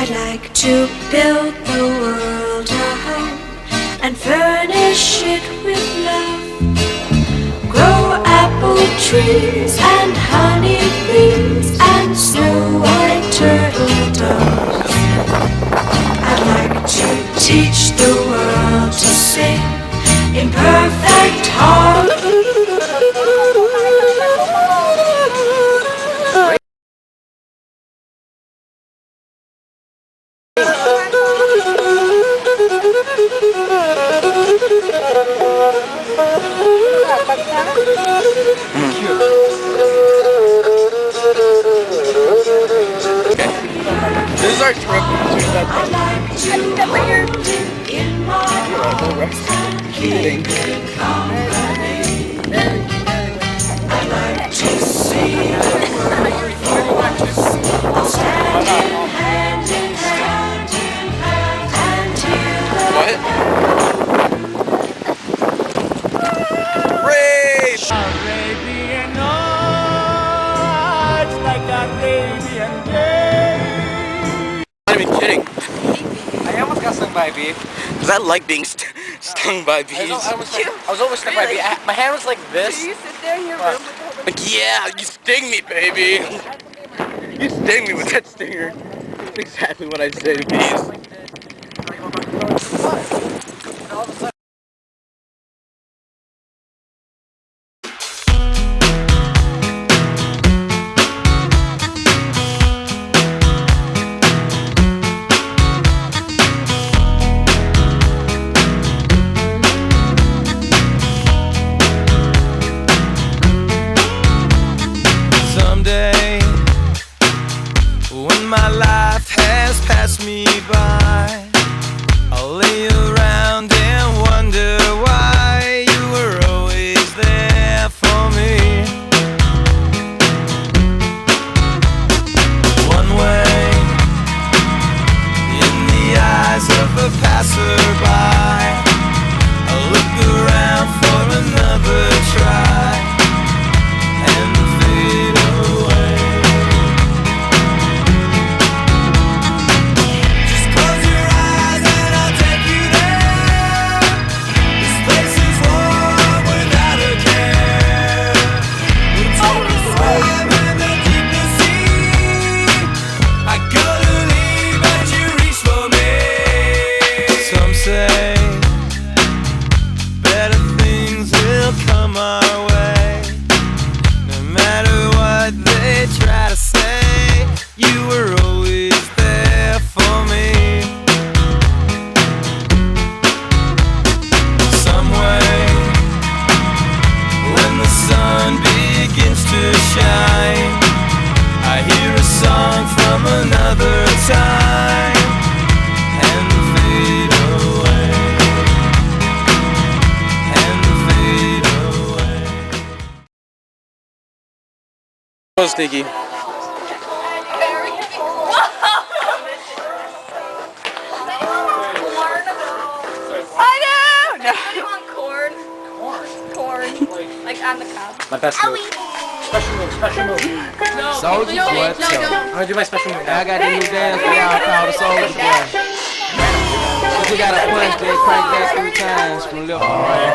I'd like to build the world a home and furnish it with love. Grow apple trees and honey bees and snow white turtle doves. I'd like to teach the world to sing in perfect harmony. This is our trip to that kidding. I'd like to see the world standing hand in hand and hear the What? Race! Arabian Nights, like Arabian day. I'm not even kidding. I almost got stung by a bee. Because I like being stung by bees. I was almost stung by a bee. My hand was like this. Do you sit there in your room with the whole Like, yeah, you sting me, baby. You sting me with that stinger. That's exactly what I say to bees. Someday, when my life has passed me by, I'll lay around and wonder why you were always there for me. One way, in the eyes of a passerby, I look around for another try and fade away. Just close your eyes and I'll take you there. This place is warm without a care. We'll take a swim in the deepest sea. I couldn't leave but you reach for me. Some say better things will come our way. No matter what they try to say, you were always there for me. Some way, when the sun begins to shine, I hear a song from another time and fade away, and fade away. So sneaky. I know! No. I want corn. Corn. Like on the cob. My best move. Special move, special move. No. Soldier no, Boy, no, so. no. I'm gonna do my special move. I got the new dance for y'all called the Soldier Boy. But you gotta punch that, crank that 3 times from left to right.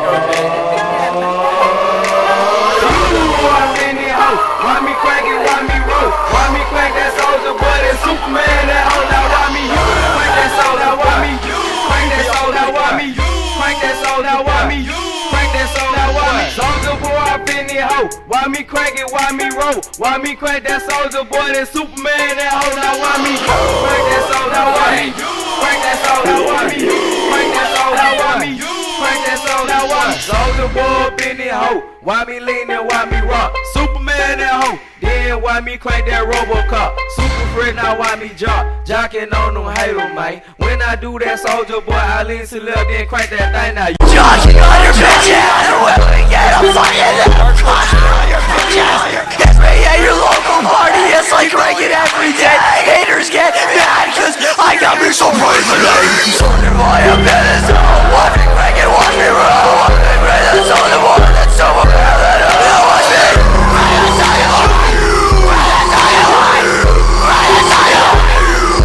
Why me crank it, why me roll? Why me crank that Soldier Boy, that Superman, that hoe? Now why me you? Crank that soul, now why me you? Crank that soul, now why me you? Crank that soul, now why me you? Crank that soul, now why me? Soldier Boy, I been that hoe. Why me crank it, why me roll? Why me crank that Soldier Boy, that Superman, that hoe? Now why me you? Crank that soul, now why me you? Crank that soul, now why me you? Crank that soul, now why me you? Crank that soul, now why me? Soldier Boy, been that hoe. Why me lean and why me rock? Superman that hoe. Then why me crank that Robocop? Super friend, now why me jock? Jocking on them haters, man. When I do that Soldier Boy, I lean to left, then crank that thing now. Jocking on your bitch ass, willing to get a fucking jocking on your bitch ass. It's me at your local party, it's like cranking every day. Haters get mad cause I got me so bright today. Soldier Boy, I'm better, so watch me crank it, watch me roll. Watch me crank that Soldier Boy, that's so bad that I watch me.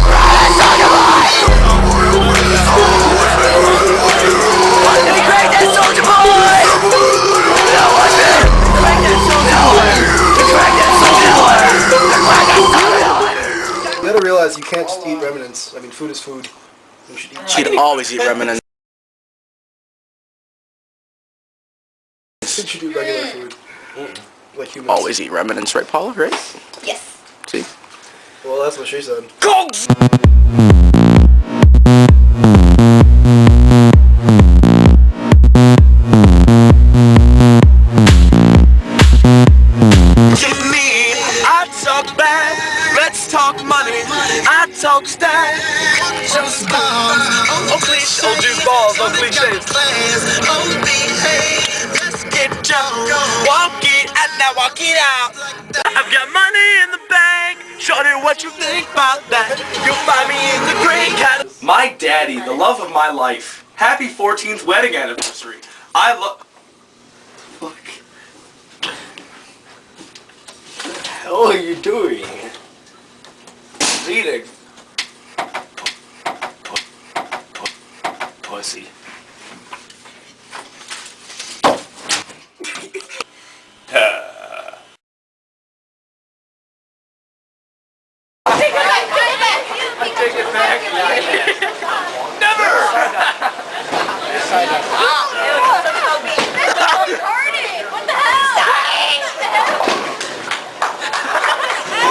Right, realize you can't just eat remnants. I mean, food is food. You should eat. She'd always eat remnants. You should eat regular food. Like humans. Always eat remnants, right, Paula? Right? Yes. See? Well, that's what she said. Go! Let's talk money, I talk style. Just balls, oh cliches, oh juice balls, oh cliches. Oh behave, let's get drunk, walk it out, now walk it out. I've got money in the bank, shorty, what you think about that? You'll find me in the green cat. My daddy, the love of my life. Happy 14th wedding anniversary. I love. Fuck. What the hell are you doing? Eating. Pussy. I take it back. Never!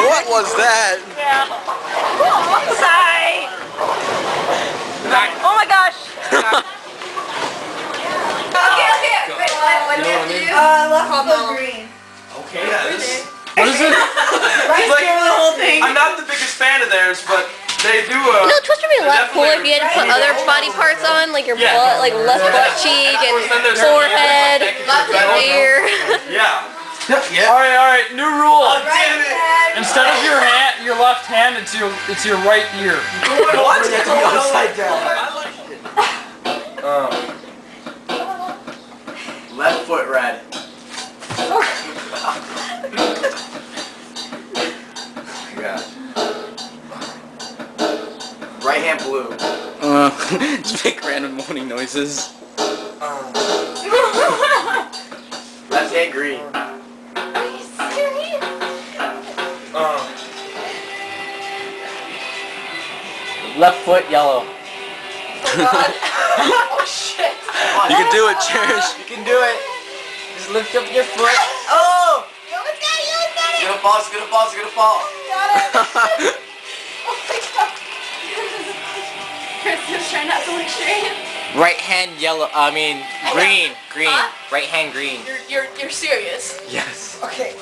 What was that? Sorry. Oh my gosh. Okay. Wait, what do you have to do? Left green. Okay, yeah, this. What is it? It's like, the whole thing. I'm not the biggest fan of theirs, but they do No, Twist would be a lot cooler if you had to put other body parts on, like your butt, like left butt cheek and forehead, ear. Yeah. Alright, new rule. Oh, damn it. Instead of your left hand, it's your right ear. What? You have to be upside down. Left foot red. Yeah. Right hand blue. Just make random moaning noises. Left hand green. Left foot yellow. Oh shit. You can do it, Cherish. You can do it. Just lift up your foot. Oh! You almost got it. It's gonna fall, it's gonna fall, it's gonna fall. Got it. Oh my god. Chris is trying not to look straight. Right hand yellow. Green. Huh? Right hand green. You're serious. Yes. Okay.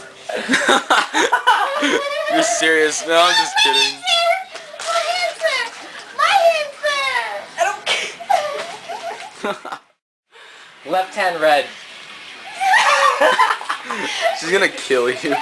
You're serious? No, I'm just kidding. I don't care. Left hand red. She's gonna kill you.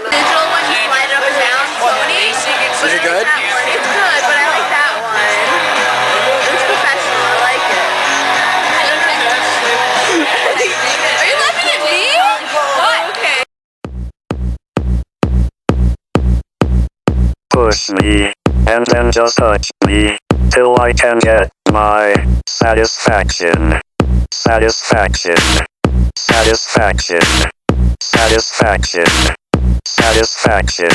Digital one, you slide it up and down, Sony. Is it good? It's good, but I like that one. It's professional, I like it. Are you laughing at me? What? Okay. Push me, and then just touch me, till I can get my satisfaction. Satisfaction. Satisfaction. Satisfaction. Satisfaction.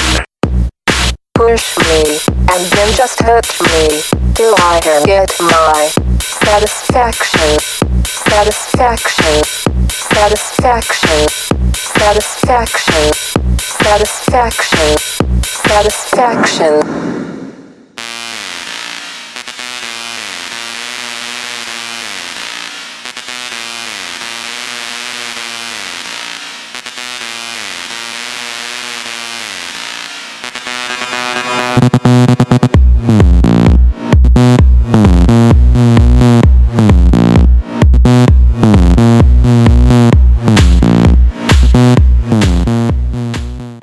Push me, and then just touch me, till I can get my satisfaction. Satisfaction. Satisfaction. Satisfaction. Satisfaction. Satisfaction.